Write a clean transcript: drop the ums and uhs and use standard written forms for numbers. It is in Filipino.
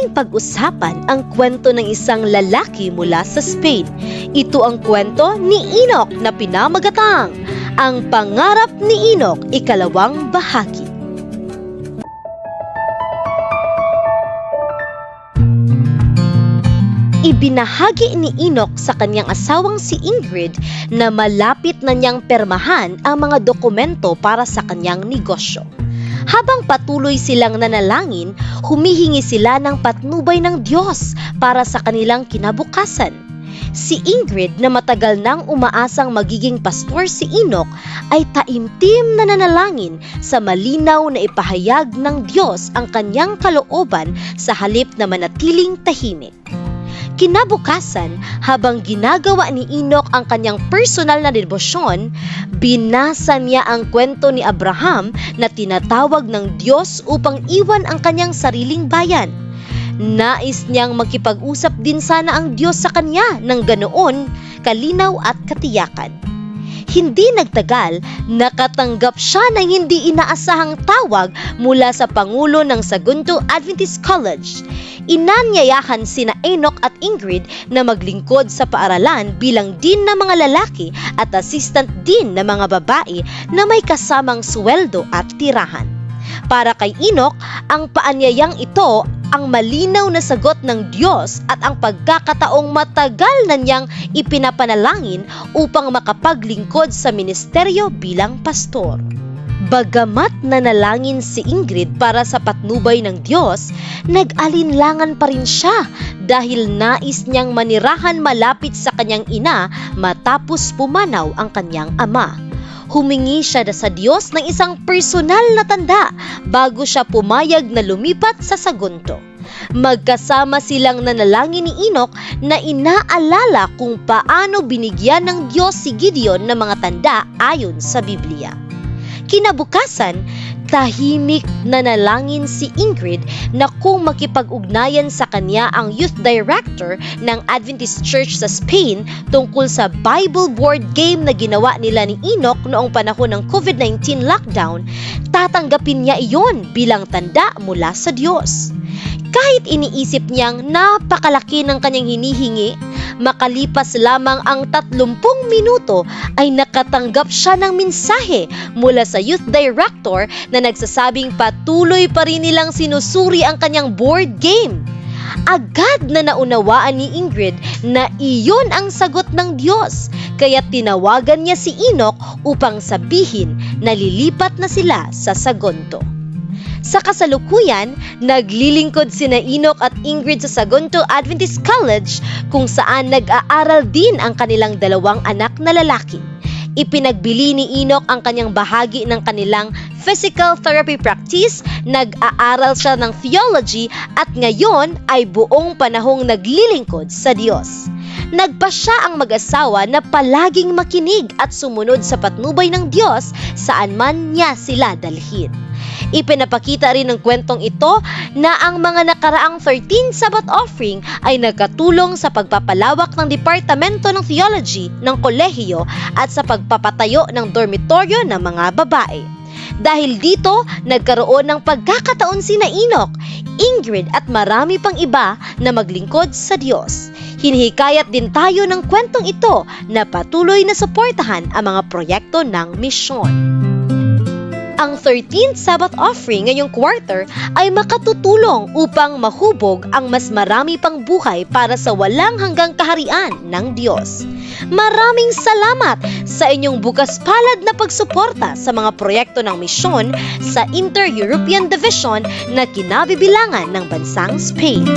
ating pag-usapan ang kwento ng isang lalaki mula sa Spain. Ito ang kwento ni Enoch na pinamagatang Ang Pangarap ni Enoch, ikalawang bahagi. Ibinahagi ni Enoch sa kanyang asawang si Ingrid na malapit na niyang permahan ang mga dokumento para sa kanyang negosyo. Habang patuloy silang nanalangin, humihingi sila ng patnubay ng Diyos para sa kanilang kinabukasan. Si Ingrid na matagal nang umaasang magiging pastor si Enoch ay taimtim na nanalangin sa malinaw na ipahayag ng Diyos ang kanyang kalooban sa halip na manatiling tahimik. Kinabukasan, habang ginagawa ni Enoch ang kanyang personal na debosyon, binasa niya ang kwento ni Abraham na tinatawag ng Diyos upang iwan ang kanyang sariling bayan. Nais niyang makipag-usap din sana ang Diyos sa kanya ng ganoon, kalinaw at katiyakan. Hindi nagtagal, nakatanggap siya ng hindi inaasahang tawag mula sa Pangulo ng Sagunto Adventist College. Inanyayahan sina Enoch at Ingrid na maglingkod sa paaralan bilang dean ng mga lalaki at assistant dean ng mga babae na may kasamang sweldo at tirahan. Para kay Enoch, ang paanyayang ito ang malinaw na sagot ng Diyos at ang pagkakataong matagal na niyang ipinapanalangin upang makapaglingkod sa ministeryo bilang pastor. Bagamat nanalangin si Ingrid para sa patnubay ng Diyos, nag-alinlangan pa rin siya dahil nais niyang manirahan malapit sa kanyang ina matapos pumanaw ang kanyang ama. Humingi siya sa Diyos ng isang personal na tanda bago siya pumayag na lumipat sa Sagunto. Magkasama silang nanalangin ni Enoch na inaalala kung paano binigyan ng Diyos si Gideon ng mga tanda ayon sa Biblia. Kinabukasan, tahimik na nalangin si Ingrid na kung makipag-ugnayan sa kanya ang youth director ng Adventist Church sa Spain tungkol sa Bible board game na ginawa nila ni Enoch noong panahon ng COVID-19 lockdown, tatanggapin niya iyon bilang tanda mula sa Diyos. Kahit iniisip niyang napakalaki ng kanyang hinihingi, makalipas lamang ang 30 minuto ay nakatanggap siya ng mensahe mula sa youth director na nagsasabing patuloy pa rin nilang sinusuri ang kanyang board game. Agad na naunawaan ni Ingrid na iyon ang sagot ng Diyos, kaya tinawagan niya si Enoch upang sabihin na lilipat na sila sa Sagunto. Sa kasalukuyan, naglilingkod sina Enoch at Ingrid sa Sagunto Adventist College kung saan nag-aaral din ang kanilang dalawang anak na lalaki. Ipinagbili ni Enoch ang kanyang bahagi ng kanilang physical therapy practice, nag-aaral siya ng theology at ngayon ay buong panahong naglilingkod sa Diyos. Nagpasya ang mag-asawa na palaging makinig at sumunod sa patnubay ng Diyos saan man niya sila dalhin. Ipinapakita rin ng kwentong ito na ang mga nakaraang 13 Sabbath offering ay nagkatulong sa pagpapalawak ng Departamento ng Theology ng kolehiyo at sa pagpapatayo ng dormitoryo ng mga babae. Dahil dito, nagkaroon ng pagkakataon sina Enoch, Ingrid at marami pang iba na maglingkod sa Diyos. Hinihikayat din tayo ng kwentong ito na patuloy na suportahan ang mga proyekto ng misyon. Ang 13th Sabbath offering ngayong quarter ay makatutulong upang mahubog ang mas marami pang buhay para sa walang hanggang kaharian ng Diyos. Maraming salamat sa inyong bukas palad na pagsuporta sa mga proyekto ng misyon sa Inter-European Division na kinabibilangan ng bansang Spain.